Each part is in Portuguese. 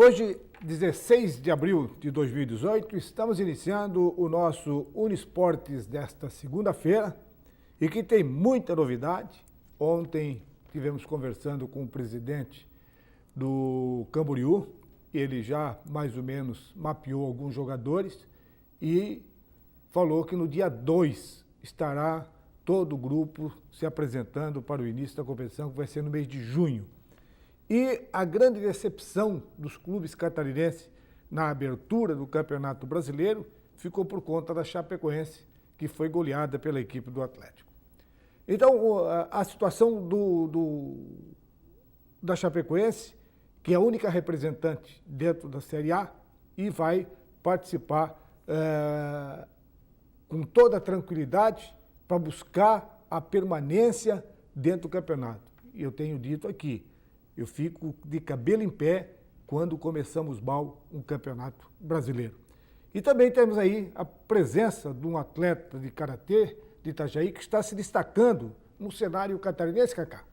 Hoje, 16 de abril de 2018, estamos iniciando o nosso Uniesportes desta segunda-feira e que tem muita novidade. Ontem tivemos conversando com o presidente do Camboriú, ele já mais ou menos mapeou alguns jogadores e falou que no dia 2 estará todo o grupo se apresentando para o início da competição, que vai ser no mês de junho. E a grande decepção dos clubes catarinenses na abertura do Campeonato Brasileiro ficou por conta da Chapecoense, que foi goleada pela equipe do Atlético. Então, a situação da Chapecoense, que é a única representante dentro da Série A e vai participar com toda a tranquilidade para buscar a permanência dentro do campeonato. E eu tenho dito aqui, eu fico de cabelo em pé quando começamos mal um campeonato brasileiro. E também temos aí a presença de um atleta de karatê de Itajaí que está se destacando no cenário catarinense, Cacá.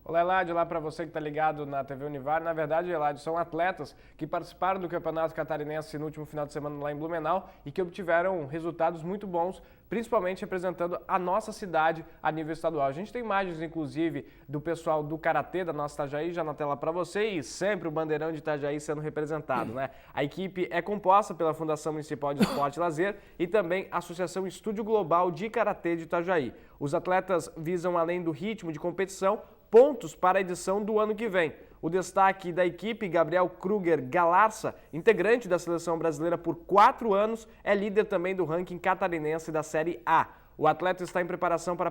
Olá, Eladio, olá para você que está ligado na TV Univar. Na verdade, Eladio, são atletas que participaram do Campeonato Catarinense no último final de semana lá em Blumenau e que obtiveram resultados muito bons, principalmente representando a nossa cidade a nível estadual. A gente tem imagens, inclusive, do pessoal do Karatê da nossa Itajaí já na tela para você e sempre o bandeirão de Itajaí sendo representado, né? A equipe é composta pela Fundação Municipal de Esporte e Lazer e também a Associação Estúdio Global de Karatê de Itajaí. Os atletas visam, além do ritmo de competição, pontos para a edição do ano que vem. O destaque da equipe, Gabriel Kruger Galarça, integrante da seleção brasileira por 4 anos, é líder também do ranking catarinense da Série A. O atleta está em preparação para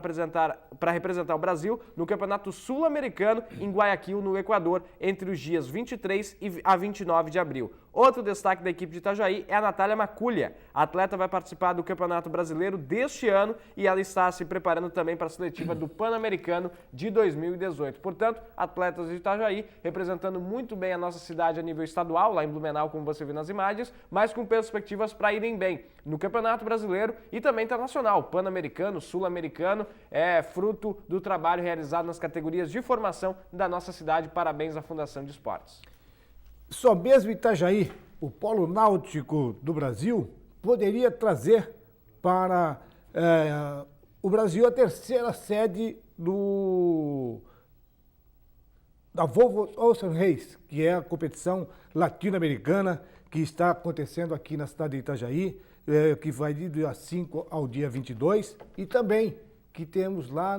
representar o Brasil no Campeonato Sul-Americano em Guayaquil, no Equador, entre os dias 23 a 29 de abril. Outro destaque da equipe de Itajaí é a Natália Maculha. A atleta vai participar do Campeonato Brasileiro deste ano e ela está se preparando também para a seletiva do Pan-Americano de 2018. Portanto, atletas de Itajaí representando muito bem a nossa cidade a nível estadual, lá em Blumenau, como você viu nas imagens, mas com perspectivas para irem bem no Campeonato Brasileiro e também internacional. Pan-Americano, Sul-Americano, é fruto do trabalho realizado nas categorias de formação da nossa cidade. Parabéns à Fundação de Esportes. Só mesmo Itajaí, o polo náutico do Brasil, poderia trazer para o Brasil a terceira sede da Volvo Ocean Race, que é a competição latino-americana que está acontecendo aqui na cidade de Itajaí, que vai do dia 5 ao dia 22, e também que temos lá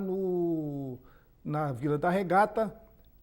na Vila da Regata,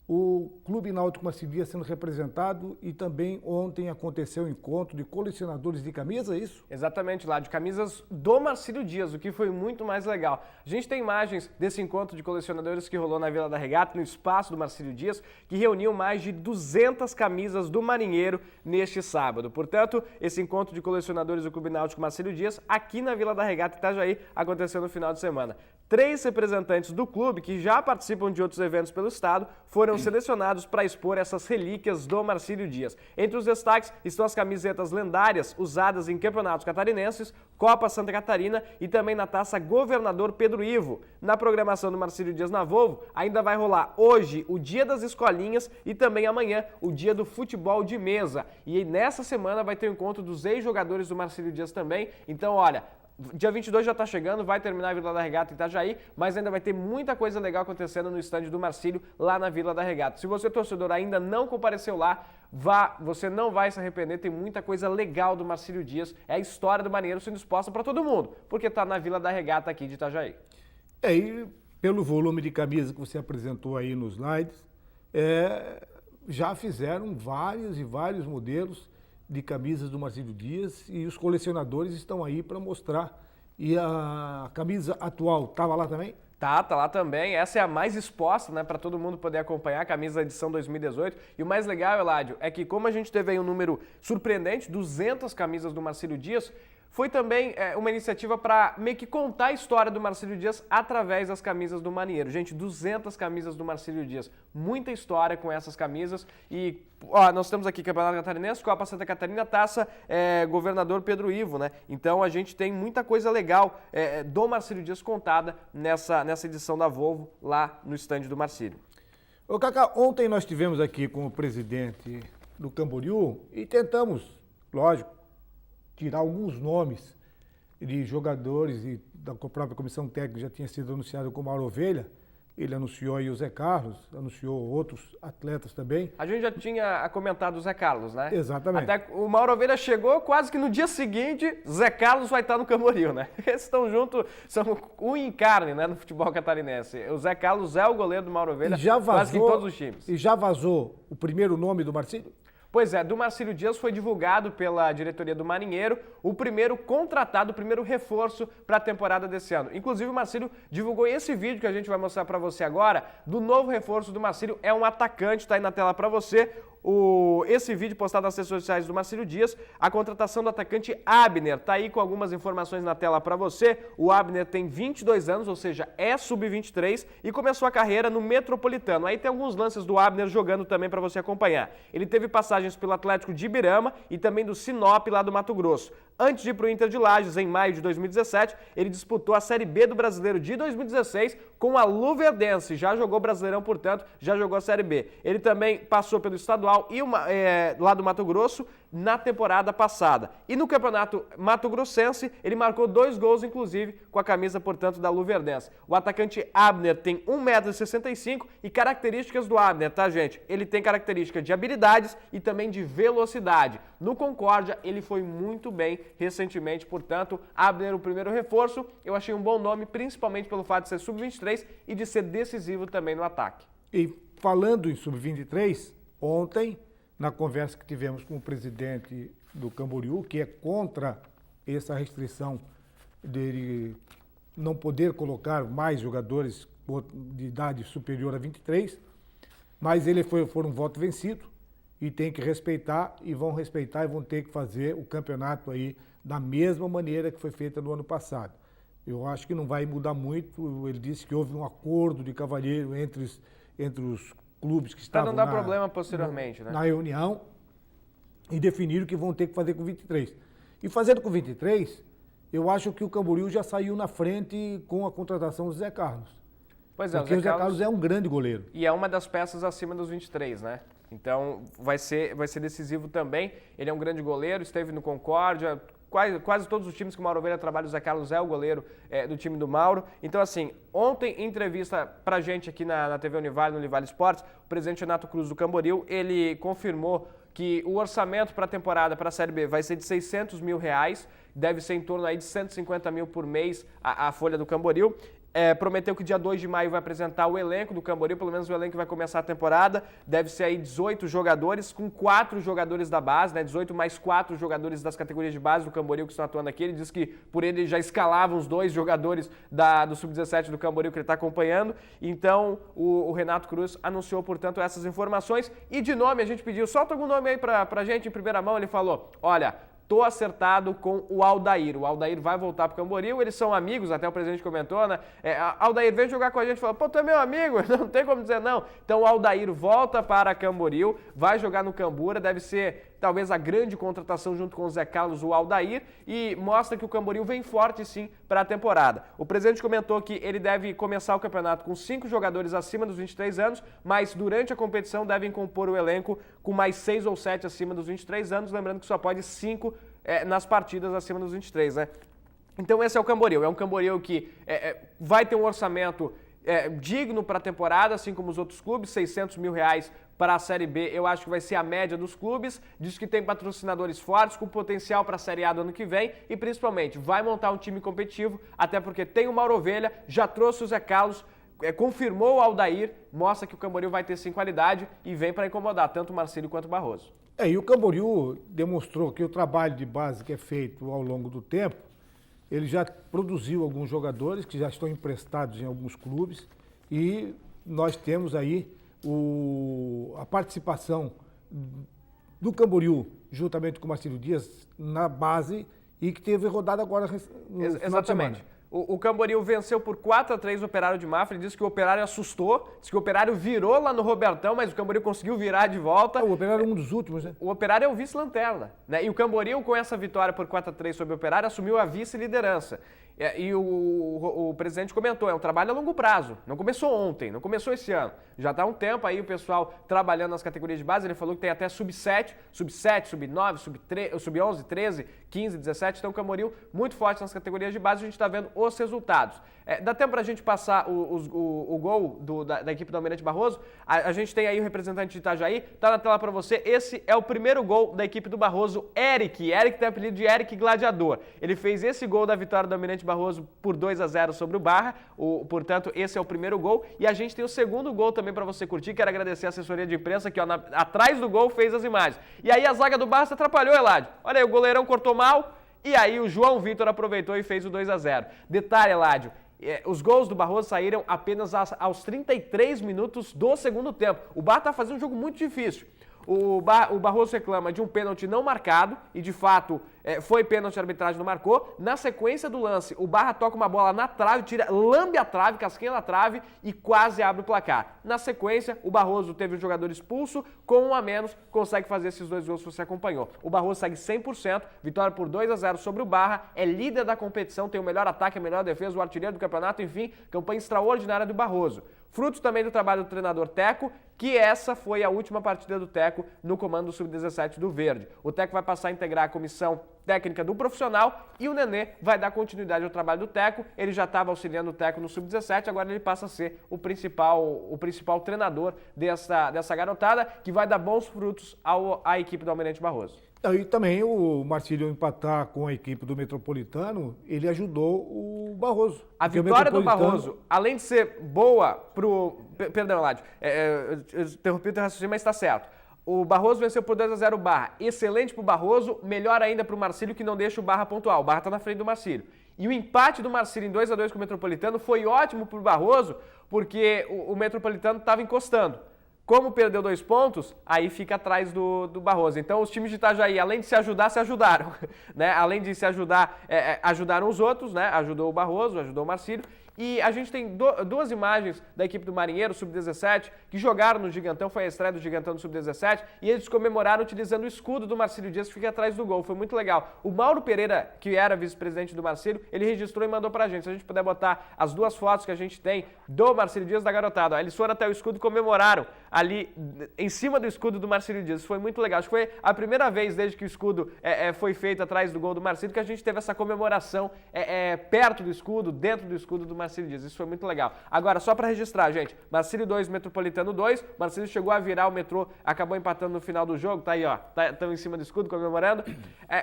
o Clube Náutico Marcílio Dias sendo representado e também ontem aconteceu o encontro de colecionadores de camisa, é isso? Exatamente, lá de camisas do Marcílio Dias, o que foi muito mais legal. A gente tem imagens desse encontro de colecionadores que rolou na Vila da Regata, no espaço do Marcílio Dias, que reuniu mais de 200 camisas do Marinheiro neste sábado. Portanto, esse encontro de colecionadores do Clube Náutico Marcílio Dias, aqui na Vila da Regata Itajaí, aconteceu no final de semana. 3 representantes do clube, que já participam de outros eventos pelo estado, foram selecionados para expor essas relíquias do Marcílio Dias. Entre os destaques estão as camisetas lendárias usadas em campeonatos catarinenses, Copa Santa Catarina e também na Taça Governador Pedro Ivo. Na programação do Marcílio Dias na Volvo, ainda vai rolar hoje o Dia das Escolinhas e também amanhã o Dia do Futebol de Mesa. E nessa semana vai ter o encontro dos ex-jogadores do Marcílio Dias também. Então, olha, dia 22 já está chegando, vai terminar a Vila da Regata em Itajaí, mas ainda vai ter muita coisa legal acontecendo no estande do Marcílio, lá na Vila da Regata. Se você, torcedor, ainda não compareceu lá, vá, você não vai se arrepender, tem muita coisa legal do Marcílio Dias, é a história do marinheiro sendo exposta para todo mundo, porque está na Vila da Regata aqui de Itajaí. E pelo volume de camisas que você apresentou aí nos slides, já fizeram vários e vários modelos de camisas do Marcílio Dias e os colecionadores estão aí para mostrar. E a camisa atual estava lá também? Tá lá também. Essa é a mais exposta, né, para todo mundo poder acompanhar, a camisa da edição 2018. E o mais legal, Eladio, é que como a gente teve aí um número surpreendente, 200 camisas do Marcílio Dias, foi também uma iniciativa para meio que contar a história do Marcílio Dias através das camisas do Marinheiro. Gente, 200 camisas do Marcílio Dias. Muita história com essas camisas. E nós temos aqui Campeonato Catarinense, Copa Santa Catarina, Taça Governador Pedro Ivo, né? Então a gente tem muita coisa legal do Marcílio Dias contada nessa edição da Volvo lá no estande do Marcílio. Ô Cacá, ontem nós tivemos aqui com o presidente do Camboriú e tentamos, lógico, tirar alguns nomes de jogadores e da própria comissão técnica já tinha sido anunciado como Mauro Ovelha. Ele anunciou aí o Zé Carlos, anunciou outros atletas também. A gente já tinha comentado o Zé Carlos, né? Exatamente. Até o Mauro Ovelha chegou quase que no dia seguinte, Zé Carlos vai estar no Camboriú, né? Eles estão juntos, são unha em carne, né, no futebol catarinense. O Zé Carlos é o goleiro do Mauro Ovelha, quase que em todos os times. E já vazou o primeiro nome do Marcílio? Pois é, do Marcílio Dias foi divulgado pela diretoria do Marinheiro o primeiro contratado, o primeiro reforço para a temporada desse ano. Inclusive o Marcílio divulgou esse vídeo que a gente vai mostrar para você agora, do novo reforço do Marcílio. É um atacante, está aí na tela para você. Esse vídeo postado nas redes sociais do Marcílio Dias, a contratação do atacante Abner, tá aí com algumas informações na tela para você. O Abner tem 22 anos, ou seja, é sub-23 e começou a carreira no Metropolitano. Aí tem alguns lances do Abner jogando também para você acompanhar. Ele teve passagens pelo Atlético de Ibirama e também do Sinop lá do Mato Grosso. Antes de ir para o Inter de Lages, em maio de 2017, ele disputou a Série B do Brasileiro de 2016 com a Luverdense. Já jogou Brasileirão, portanto, já jogou a Série B. Ele também passou pelo estadual e lá do Mato Grosso na temporada passada. E no Campeonato Mato Grossense, ele marcou 2 gols, inclusive, com a camisa, portanto, da Luverdense. O atacante Abner tem 1,65 m e características do Abner, tá, gente? Ele tem característica de habilidades e também de velocidade. No Concórdia, ele foi muito bem recentemente, portanto, Abner, o primeiro reforço, eu achei um bom nome, principalmente pelo fato de ser sub-23 e de ser decisivo também no ataque. E falando em sub-23, ontem, na conversa que tivemos com o presidente do Camboriú, que é contra essa restrição de não poder colocar mais jogadores de idade superior a 23, mas ele foi um voto vencido e tem que respeitar e vão ter que fazer o campeonato aí da mesma maneira que foi feita no ano passado. Eu acho que não vai mudar muito. Ele disse que houve um acordo de cavalheiro entre os clubes que estavam para não dar problema posteriormente, né? Na reunião e definiram que vão ter que fazer com 23. E fazendo com 23, eu acho que o Camboriú já saiu na frente com a contratação do Zé Carlos. Pois é, porque o Zé Carlos é um grande goleiro. E é uma das peças acima dos 23, né? Então vai ser decisivo também. Ele é um grande goleiro, esteve no Concórdia. Quase todos os times que o Mauro Ovelha trabalha, o Zé Carlos é o goleiro do time do Mauro. Então, assim, ontem, em entrevista pra gente aqui na TV Univale, no Univale Esportes, o presidente Renato Cruz do Camboriú, ele confirmou que o orçamento para a temporada, para a Série B, vai ser de R$600 mil, deve ser em torno aí de 150 mil por mês a folha do Camboriú. Prometeu que dia 2 de maio vai apresentar o elenco do Camboriú, pelo menos o elenco que vai começar a temporada. Deve ser aí 18 jogadores, com 4 jogadores da base, né? 18 mais 4 jogadores das categorias de base do Camboriú que estão atuando aqui. Ele disse que por ele já escalava os 2 jogadores do Sub-17 do Camboriú que ele está acompanhando. Então, o Renato Cruz anunciou, portanto, essas informações. E de nome, a gente pediu, solta algum nome aí pra gente em primeira mão. Ele falou, olha, tô acertado com o Aldair. O Aldair vai voltar pro Camboriú, eles são amigos, até o presidente comentou, né? Aldair, vem jogar com a gente. Falou, pô, tu é meu amigo, não tem como dizer não. Então o Aldair volta para Camboriú, vai jogar no Cambura, deve ser talvez a grande contratação junto com o Zé Carlos, o Aldair, e mostra que o Camboriú vem forte sim para a temporada. O presidente comentou que ele deve começar o campeonato com 5 jogadores acima dos 23 anos, mas durante a competição devem compor o elenco com mais 6 ou 7 acima dos 23 anos, lembrando que só pode 5 nas partidas acima dos 23, né? Então esse é o Camboriú, é um Camboriú que vai ter um orçamento digno para a temporada, assim como os outros clubes, R$600 mil para a Série B, eu acho que vai ser a média dos clubes. Diz que tem patrocinadores fortes, com potencial para a Série A do ano que vem e principalmente vai montar um time competitivo, até porque tem o Mauro Ovelha, já trouxe o Zé Carlos, confirmou o Aldair, mostra que o Camboriú vai ter sim qualidade e vem para incomodar tanto o Marcílio quanto o Barroso. E o Camboriú demonstrou que o trabalho de base que é feito ao longo do tempo, ele já produziu alguns jogadores que já estão emprestados em alguns clubes e nós temos aí a participação do Camboriú, juntamente com o Marcílio Dias, na base e que teve rodada agora no final de semana. O Camboriú venceu por 4-3 o Operário de Mafra. Ele disse que o Operário assustou, disse que o Operário virou lá no Robertão, mas o Camboriú conseguiu virar de volta. O Operário é um dos últimos, né? O Operário é o vice-lanterna, né? E o Camboriú, com essa vitória por 4-3 sobre o Operário, assumiu a vice-liderança. E o presidente comentou, é um trabalho a longo prazo. Não começou ontem, não começou esse ano. Já está há um tempo aí o pessoal trabalhando nas categorias de base. Ele falou que tem até sub-7, sub-9, sub-11, 13, 15, 17. Então o Camboriú muito forte nas categorias de base. A gente está vendo os resultados. Dá tempo para a gente passar o gol da equipe do Almirante Barroso? A gente tem aí o representante de Itajaí. Está na tela para você. Esse é o primeiro gol da equipe do Barroso, Eric. Eric tem o apelido de Eric Gladiador. Ele fez esse gol da vitória do Almirante Barroso por 2-0 sobre o Barra. Portanto, esse é o primeiro gol. E a gente tem o segundo gol também para você curtir. Quero agradecer a assessoria de imprensa que atrás do gol fez as imagens. E aí a zaga do Barra se atrapalhou, Eladio. Olha aí, o goleirão cortou mal. E aí o João Vitor aproveitou e fez o 2-0. Detalhe, Eladio. Os gols do Barroso saíram apenas aos 33 minutos do segundo tempo. O Barra está fazendo um jogo muito difícil. O Barroso reclama de um pênalti não marcado e, de fato, foi pênalti, a arbitragem não marcou. Na sequência do lance, o Barra toca uma bola na trave, lambe a trave, casquinha na trave e quase abre o placar. Na sequência, o Barroso teve um jogador expulso, com um a menos, consegue fazer esses dois gols que você acompanhou. O Barroso segue 100%, vitória por 2-0 sobre o Barra, é líder da competição, tem o melhor ataque, a melhor defesa, o artilheiro do campeonato, enfim, campanha extraordinária do Barroso. Frutos também do trabalho do treinador Teco, que essa foi a última partida do Teco no comando do Sub-17 do Verde. O Teco vai passar a integrar a comissão técnica do profissional e o Nenê vai dar continuidade ao trabalho do Teco. Ele já estava auxiliando o Teco no Sub-17, agora ele passa a ser o principal treinador dessa garotada, que vai dar bons frutos à equipe do Almirante Barroso. E também o Marcílio empatar com a equipe do Metropolitano, ele ajudou o Barroso. A vitória do Barroso, além de ser boa pro... Perdão, Eladio, eu interrompi o teu raciocínio, mas está certo. O Barroso venceu por 2-0 o Barra. Excelente pro Barroso, melhor ainda pro Marcílio, que não deixa o Barra pontuar. O Barra tá na frente do Marcílio. E o empate do Marcílio em 2-2 com o Metropolitano foi ótimo pro Barroso, porque o Metropolitano estava encostando. Como perdeu 2 pontos, aí fica atrás do Barroso. Então, os times de Itajaí, além de se ajudar, se ajudaram. Né? Além de se ajudar, ajudaram os outros, né? Ajudou o Barroso, ajudou o Marcílio. E a gente tem duas imagens da equipe do Marinheiro, Sub-17, que jogaram no Gigantão, foi a estreia do Gigantão no Sub-17, e eles comemoraram utilizando o escudo do Marcílio Dias, que fica atrás do gol. Foi muito legal. O Mauro Pereira, que era vice-presidente do Marcílio, ele registrou e mandou pra gente. Se a gente puder botar as duas fotos que a gente tem do Marcílio Dias da garotada. Ó, eles foram até o escudo e comemoraram ali em cima do escudo do Marcílio Dias. Isso foi muito legal. Acho que foi a primeira vez desde que o escudo foi feito atrás do gol do Marcílio que a gente teve essa comemoração perto do escudo, dentro do escudo do Marcílio Dias. Isso foi muito legal. Agora, só para registrar, gente, Marcílio 2, Metropolitano 2, Marcílio chegou a virar o Metrô, acabou empatando no final do jogo, tá aí, ó, estão em cima do escudo comemorando.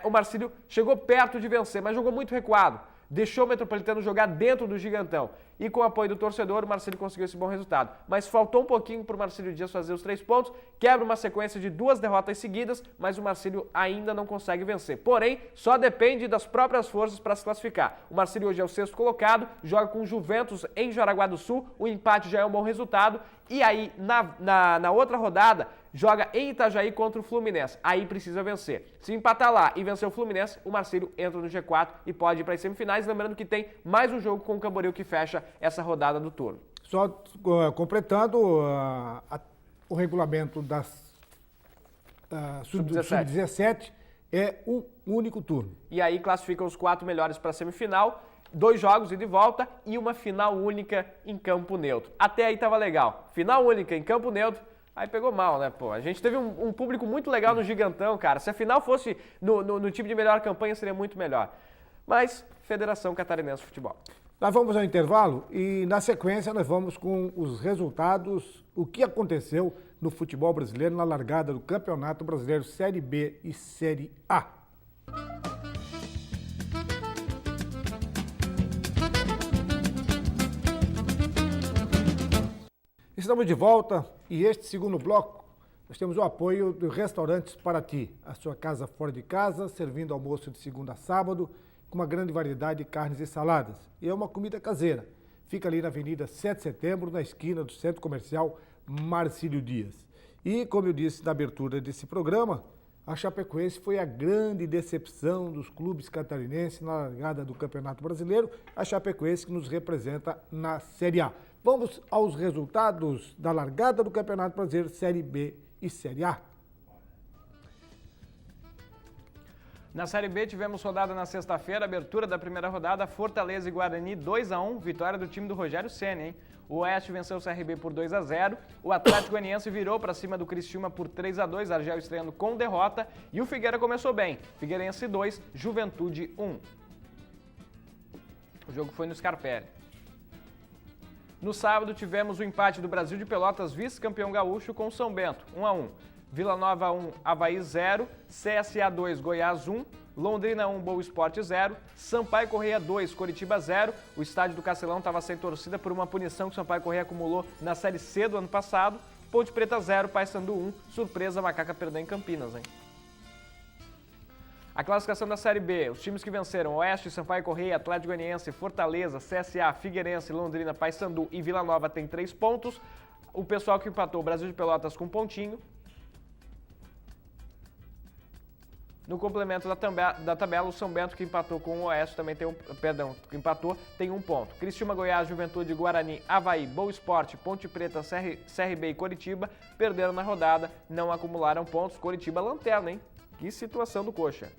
O Marcílio chegou perto de vencer, mas jogou muito recuado. Deixou o Metropolitano jogar dentro do Gigantão. E com o apoio do torcedor, o Marcílio conseguiu esse bom resultado. Mas faltou um pouquinho para o Marcílio Dias fazer os 3 pontos. Quebra uma sequência de 2 derrotas seguidas, mas o Marcílio ainda não consegue vencer. Porém, só depende das próprias forças para se classificar. O Marcílio hoje é o 6º colocado, joga com o Juventus em Jaraguá do Sul. O empate já é um bom resultado. E aí, na outra rodada, joga em Itajaí contra o Fluminense. Aí precisa vencer. Se empatar lá e vencer o Fluminense, o Marcílio entra no G4 e pode ir para as semifinais. Lembrando que tem mais um jogo com o Camboriú que fecha essa rodada do turno. Só completando o regulamento das Sub-17, é um único turno. E aí classificam os 4 melhores para a semifinal. 2 jogos ida e volta e uma final única em campo neutro. Até aí tava legal. Final única em campo neutro, aí pegou mal, né, pô? A gente teve um público muito legal no Gigantão, cara. Se a final fosse no time de melhor campanha, seria muito melhor. Mas, Federação Catarinense de Futebol. Nós vamos ao intervalo e, na sequência, nós vamos com os resultados, o que aconteceu no futebol brasileiro na largada do Campeonato Brasileiro Série B e Série A. Estamos de volta e este segundo bloco nós temos o apoio do Restaurantes Paraty, a sua casa fora de casa, servindo almoço de segunda a sábado, com uma grande variedade de carnes e saladas. E é uma comida caseira. Fica ali na Avenida 7 de Setembro, na esquina do Centro Comercial Marcílio Dias. E, como eu disse na abertura desse programa, a Chapecoense foi a grande decepção dos clubes catarinenses na largada do Campeonato Brasileiro, a Chapecoense que nos representa na Série A. Vamos aos resultados da largada do Campeonato Brasileiro Série B e Série A. Na Série B tivemos rodada na sexta-feira, abertura da primeira rodada, Fortaleza e Guarani 2-1, vitória do time do Rogério Ceni, hein? O Oeste venceu o CRB por 2-0, o Atlético Goianiense virou para cima do Criciúma por 3-2, Argel estreando com derrota, e o Figueira começou bem, Figueirense 2, Juventude 1. O jogo foi no Scarpelli. No sábado tivemos o empate do Brasil de Pelotas, vice-campeão gaúcho, com o São Bento, 1-1. Vila Nova 1, Avaí 0, CSA 2, Goiás 1, Londrina 1, Boa Esporte 0, Sampaio Corrêa 2, Coritiba 0. O estádio do Castelão estava sem torcida por uma punição que o Sampaio Corrêa acumulou na Série C do ano passado. Ponte Preta 0, Paysandu 1, surpresa, Macaca perdeu em Campinas, hein? A classificação da Série B, os times que venceram: Oeste, Sampaio Corrêa, Atlético Goianiense, Fortaleza, CSA, Figueirense, Londrina, Paysandu e Vila Nova tem 3 pontos. O pessoal que empatou, o Brasil de Pelotas com 1 pontinho. No complemento da tabela, o São Bento, que empatou com o Oeste, também tem tem 1 ponto. Criciúma, Goiás, Juventude, Guarani, Avaí, Boa Esporte, Ponte Preta, CRB e Coritiba perderam na rodada, não acumularam pontos. Coritiba lanterna, hein? Que situação do Coxa.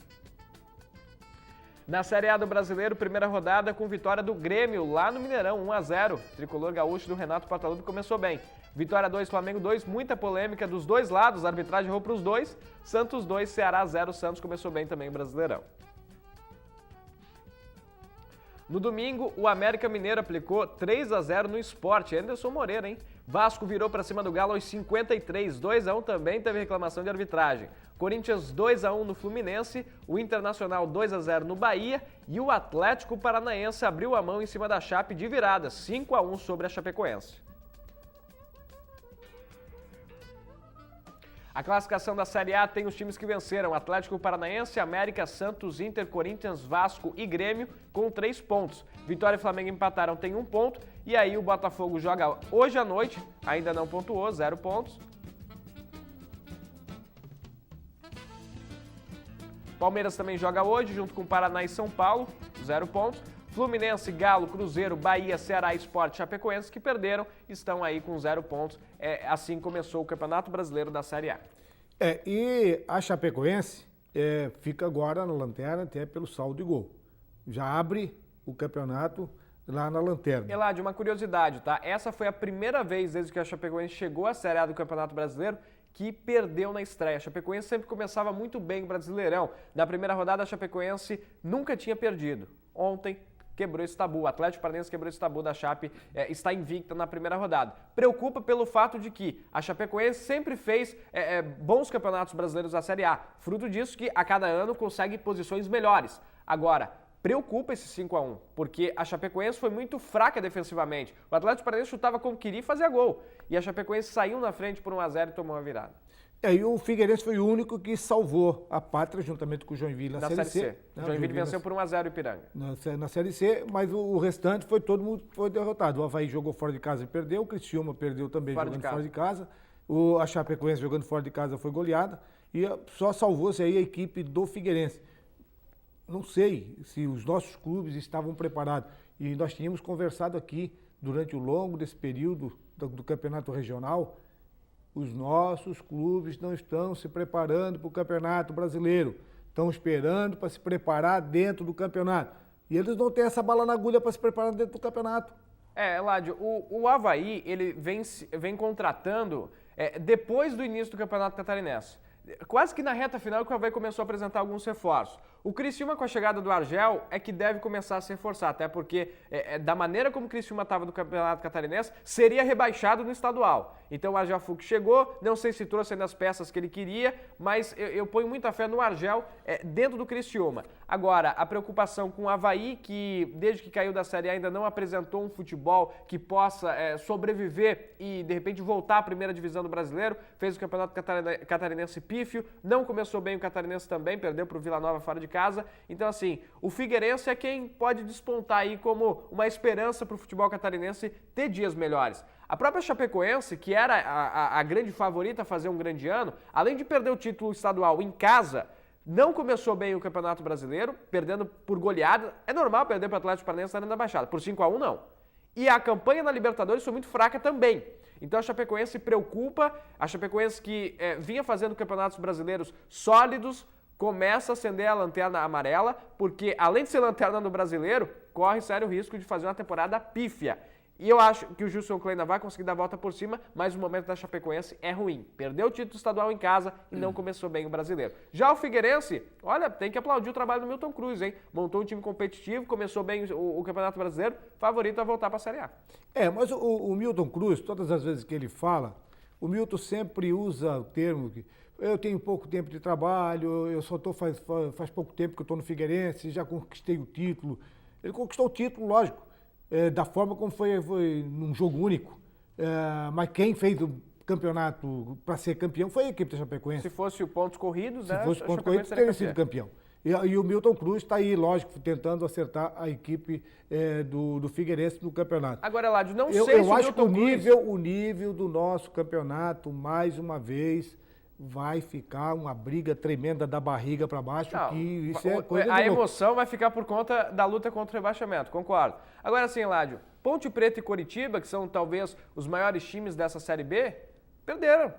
Na Série A do Brasileiro, primeira rodada com vitória do Grêmio lá no Mineirão, 1-0. Tricolor gaúcho do Renato Portaluppi começou bem. Vitória 2, Flamengo 2, muita polêmica dos dois lados, a arbitragem errou para os dois. Santos 2, Ceará 0, Santos começou bem também o Brasileirão. No domingo, o América Mineiro aplicou 3-0 no Sport. Anderson Moreira, hein? Vasco virou para cima do Galo aos 53, 2-1 também teve reclamação de arbitragem. Corinthians 2-1 no Fluminense, o Internacional 2-0 no Bahia e o Atlético Paranaense abriu a mão em cima da Chape de virada, 5-1 sobre a Chapecoense. A classificação da Série A tem os times que venceram: Atlético Paranaense, América, Santos, Inter, Corinthians, Vasco e Grêmio com 3 pontos. Vitória e Flamengo empataram, tem 1 ponto. E aí o Botafogo joga hoje à noite, ainda não pontuou, 0 pontos. Palmeiras também joga hoje, junto com Paraná e São Paulo, 0 pontos. Fluminense, Galo, Cruzeiro, Bahia, Ceará, Sport, Chapecoense, que perderam, estão aí com 0 pontos. Assim começou o Campeonato Brasileiro da Série A. E a Chapecoense fica agora na lanterna até pelo saldo de gol. Já abre o campeonato lá na lanterna. Eladio, uma curiosidade, tá? Essa foi a primeira vez desde que a Chapecoense chegou à Série A do Campeonato Brasileiro que perdeu na estreia. A Chapecoense sempre começava muito bem o Brasileirão. Na primeira rodada, a Chapecoense nunca tinha perdido. Ontem quebrou esse tabu. O Atlético Paranaense quebrou esse tabu da Chape, está invicta na primeira rodada. Preocupa pelo fato de que a Chapecoense sempre fez bons campeonatos brasileiros da Série A. Fruto disso que a cada ano consegue posições melhores. Agora, preocupa esse 5-1, porque a Chapecoense foi muito fraca defensivamente. O Atlético Paranaense chutava como queria e fazia gol. E a Chapecoense saiu na frente por 1-0 e tomou a virada. E o Figueirense foi o único que salvou a pátria juntamente com o Joinville na Série C. O Joinville venceu por 1-0 o Ipiranga. Na Série C, mas o restante todo mundo foi derrotado. O Avaí jogou fora de casa e perdeu, o Criciúma perdeu também jogando fora de casa. A Chapecoense jogando fora de casa foi goleada e só salvou-se aí a equipe do Figueirense. Não sei se os nossos clubes estavam preparados. E nós tínhamos conversado aqui durante o longo desse período do campeonato regional. Os nossos clubes não estão se preparando para o Campeonato Brasileiro. Estão esperando para se preparar dentro do campeonato. E eles não têm essa bala na agulha para se preparar dentro do campeonato. Eladio, o Avaí ele vem contratando depois do início do Campeonato Catarinense. Quase que na reta final que o Avaí começou a apresentar alguns reforços. O Criciúma, com a chegada do Argel, é que deve começar a se reforçar, até porque da maneira como o Criciúma estava no Campeonato Catarinense, seria rebaixado no estadual. Então o Argel Fux chegou, não sei se trouxe ainda as peças que ele queria, mas eu ponho muita fé no Argel dentro do Criciúma. Agora, a preocupação com o Avaí, que desde que caiu da Série A ainda não apresentou um futebol que possa sobreviver e de repente voltar à primeira divisão do Brasileiro, fez o Campeonato Catarinense pífio, não começou bem o Catarinense também, perdeu para o Vila Nova fora de casa. Então, assim, o Figueirense é quem pode despontar aí como uma esperança para o futebol catarinense ter dias melhores. A própria Chapecoense, que era a grande favorita a fazer um grande ano, além de perder o título estadual em casa, não começou bem o Campeonato Brasileiro, perdendo por goleada. É normal perder para o Atlético Paranaense na Arena da Baixada, por 5-1 não. E a campanha na Libertadores foi muito fraca também. Então a Chapecoense preocupa, a Chapecoense que vinha fazendo campeonatos brasileiros sólidos, começa a acender a lanterna amarela, porque além de ser lanterna no Brasileiro, corre sério risco de fazer uma temporada pífia. E eu acho que o Gilson Kleina vai conseguir dar a volta por cima, mas o momento da Chapecoense é ruim. Perdeu o título estadual em casa e não começou bem o Brasileiro. Já o Figueirense, olha, tem que aplaudir o trabalho do Milton Cruz, hein? Montou um time competitivo, começou bem o Campeonato Brasileiro, favorito a voltar para a Série A. Mas o Milton Cruz, todas as vezes que ele fala, o Milton sempre usa o termo que eu tenho pouco tempo de trabalho, eu só estou faz pouco tempo que eu estou no Figueirense, já conquistei o título. Ele conquistou o título, lógico, da forma como foi num jogo único. Mas quem fez o campeonato para ser campeão foi a equipe da Chapecoense. Se fosse o pontos corridos, Se fosse o ponto corrido, teria sido campeão. E o Milton Cruz está aí, lógico, tentando acertar a equipe do Figueirense no campeonato. Agora, Ládio, não sei se eu acho que o nível do nosso campeonato, mais uma vez, vai ficar uma briga tremenda da barriga para baixo, que isso é coisa A de louco. emoção vai ficar por conta da luta contra o rebaixamento, concordo. Agora sim, Ládio, Ponte Preta e Coritiba, que são talvez os maiores times dessa Série B, perderam.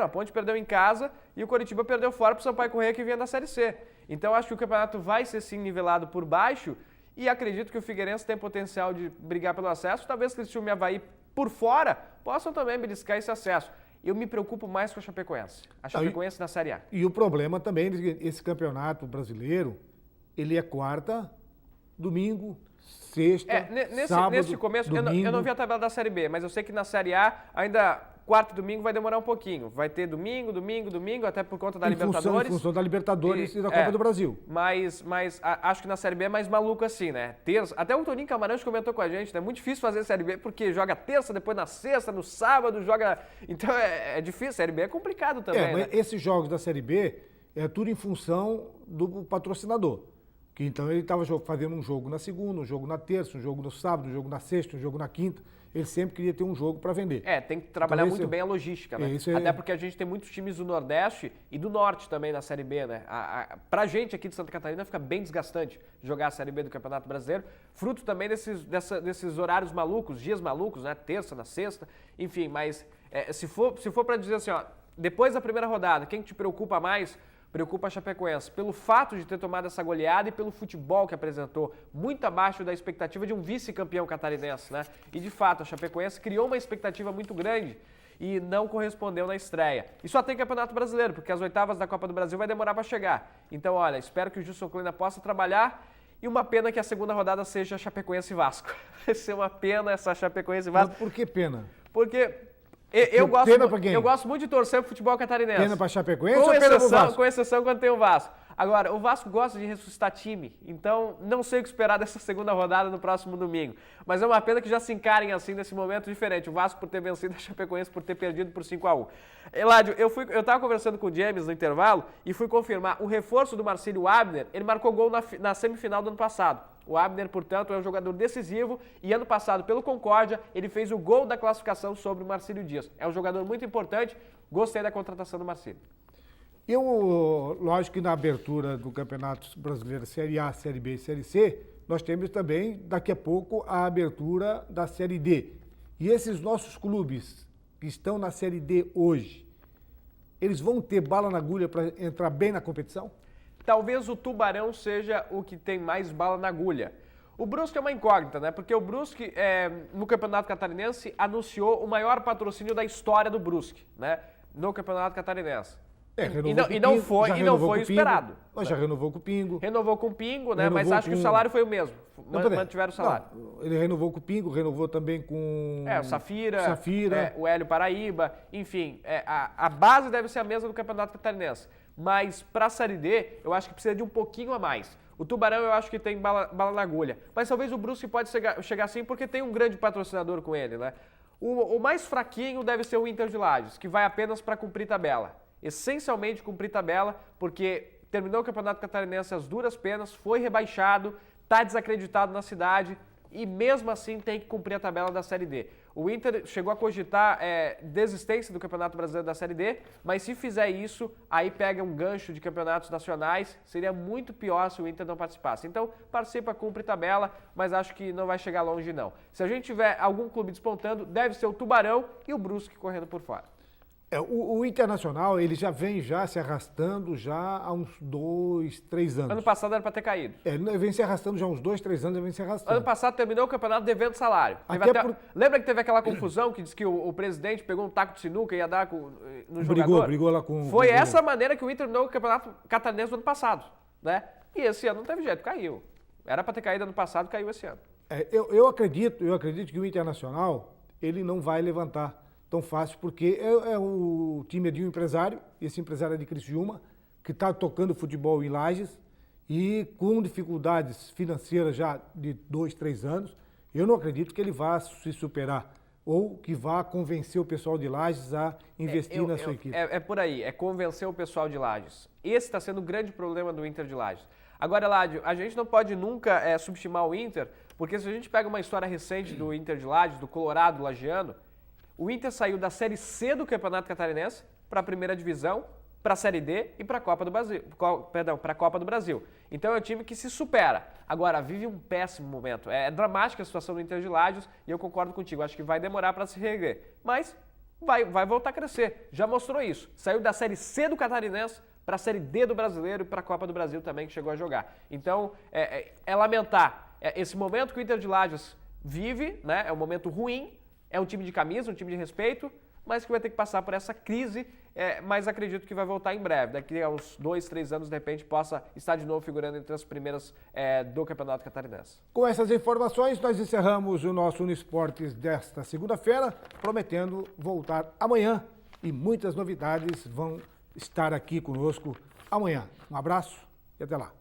A Ponte perdeu em casa e o Coritiba perdeu fora para o Sampaio Corrêa, que vinha da Série C. Então acho que o campeonato vai ser sim nivelado por baixo e acredito que o Figueirense tem potencial de brigar pelo acesso. Talvez Criciúma e Avaí por fora possam também beliscar esse acesso. Eu me preocupo mais com a Chapecoense. A Chapecoense na Série A. E o problema também, esse campeonato brasileiro, ele é quarta, domingo, sexta, sábado, nesse começo, domingo. eu não vi a tabela da Série B, mas eu sei que na Série A ainda quarto e domingo vai demorar um pouquinho. Vai ter domingo, até por conta da Libertadores. Em função da Libertadores e da Copa do Brasil. Mas acho que na Série B é mais maluco assim, né? Terça, até o Toninho Camarões comentou com a gente, né? É muito difícil fazer Série B, porque joga terça, depois na sexta, no sábado, joga... Então é difícil, Série B é complicado também, mas né? esses jogos da Série B é tudo em função do patrocinador. Que então ele estava fazendo um jogo na segunda, um jogo na terça, um jogo no sábado, um jogo na sexta, um jogo na quinta. Ele sempre queria ter um jogo para vender. Tem que trabalhar muito bem a logística, né? Até porque a gente tem muitos times do Nordeste e do Norte também na Série B, né? Pra gente aqui de Santa Catarina fica bem desgastante jogar a Série B do Campeonato Brasileiro, fruto também desses horários malucos, dias malucos, né? Terça, na sexta, enfim, mas se for para dizer assim, ó, depois da primeira rodada, quem te preocupa mais? Preocupa a Chapecoense pelo fato de ter tomado essa goleada e pelo futebol que apresentou, muito abaixo da expectativa de um vice-campeão catarinense, né? E de fato, a Chapecoense criou uma expectativa muito grande e não correspondeu na estreia. E só tem Campeonato Brasileiro, porque as oitavas da Copa do Brasil vai demorar para chegar. Então, olha, espero que o Gilson Kleina possa trabalhar e uma pena que a segunda rodada seja Chapecoense e Vasco. Vai ser uma pena essa Chapecoense e Vasco. Mas por que pena? Porque... Eu gosto muito de torcer pro futebol catarinense. Pena pra Chapecoense ou pena pro Vasco? Com exceção quando tem o Vasco. Agora, o Vasco gosta de ressuscitar time, então não sei o que esperar dessa segunda rodada no próximo domingo. Mas é uma pena que já se encarem assim nesse momento diferente. O Vasco por ter vencido a Chapecoense, por ter perdido por 5-1. Eládio, eu tava conversando com o James no intervalo e fui confirmar o reforço do Marcílio Abner, ele marcou gol na semifinal do ano passado. O Abner, portanto, é um jogador decisivo e ano passado, pelo Concórdia, ele fez o gol da classificação sobre o Marcílio Dias. É um jogador muito importante, gostei da contratação do Marcílio. Lógico que na abertura do Campeonato Brasileiro Série A, Série B e Série C, nós temos também, daqui a pouco, a abertura da Série D. E esses nossos clubes que estão na Série D hoje, eles vão ter bala na agulha para entrar bem na competição? Talvez o Tubarão seja o que tem mais bala na agulha. O Brusque é uma incógnita, né? Porque o Brusque, no Campeonato Catarinense, anunciou o maior patrocínio da história do Brusque, né? No Campeonato Catarinense. E não foi esperado. Mas já renovou com o Pingo. Renovou com o Pingo, né? Mas acho que o salário foi o mesmo. Mantiveram o salário. Ele renovou com o Pingo, renovou também com... o Safira. O Hélio Paraíba. Enfim, a base deve ser a mesma do Campeonato Catarinense. Mas para a Série D, eu acho que precisa de um pouquinho a mais. O Tubarão eu acho que tem bala na agulha. Mas talvez o Brusque pode chegar assim porque tem um grande patrocinador com ele, né? O mais fraquinho deve ser o Inter de Lages, que vai apenas para cumprir tabela. Essencialmente cumprir tabela, porque terminou o Campeonato Catarinense às duras penas, foi rebaixado, está desacreditado na cidade e mesmo assim tem que cumprir a tabela da Série D. O Inter chegou a cogitar desistência do Campeonato Brasileiro da Série D, mas se fizer isso, aí pega um gancho de campeonatos nacionais, seria muito pior se o Inter não participasse. Então, participa, cumpre tabela, mas acho que não vai chegar longe não. Se a gente tiver algum clube despontando, deve ser o Tubarão e o Brusque correndo por fora. O Internacional, ele já vem se arrastando há uns 2, 3 anos. Ano passado era para ter caído. Ele vem se arrastando já há uns 2, 3 anos, ele vem se arrastando. Ano passado terminou o campeonato devendo salário. Lembra que teve aquela confusão que disse que o presidente pegou um taco de sinuca e ia dar no jogador? Brigou lá com... Foi essa maneira que o Inter terminou o campeonato catarinense do ano passado, né? E esse ano não teve jeito, caiu. Era para ter caído ano passado, caiu esse ano. Eu acredito que o Internacional, ele não vai levantar tão fácil, porque o time de um empresário, esse empresário é de Criciúma, que está tocando futebol em Lages e com dificuldades financeiras já de 2, 3 anos. Eu não acredito que ele vá se superar ou que vá convencer o pessoal de Lages a investir na sua equipe. É por aí, é convencer o pessoal de Lages. Esse está sendo o grande problema do Inter de Lages. Agora, Eladio, a gente não pode nunca subestimar o Inter, porque se a gente pega uma história recente do Inter de Lages, do Colorado lagiano, o Inter saiu da Série C do Campeonato Catarinense para a Primeira Divisão, para a Série D e para a Copa do Brasil. Para a Copa do Brasil. Então é um time que se supera. Agora, vive um péssimo momento. É dramática a situação do Inter de Lages e eu concordo contigo. Acho que vai demorar para se reerguer. Mas vai voltar a crescer. Já mostrou isso. Saiu da Série C do Catarinense para a Série D do Brasileiro e para a Copa do Brasil também, que chegou a jogar. Então, é lamentar esse momento que o Inter de Lages vive, né? É um momento ruim. É um time de camisa, um time de respeito, mas que vai ter que passar por essa crise, mas acredito que vai voltar em breve. Daqui a uns 2, 3 anos, de repente, possa estar de novo figurando entre as primeiras do Campeonato Catarinense. Com essas informações, nós encerramos o nosso Uniesportes desta segunda-feira, prometendo voltar amanhã e muitas novidades vão estar aqui conosco amanhã. Um abraço e até lá.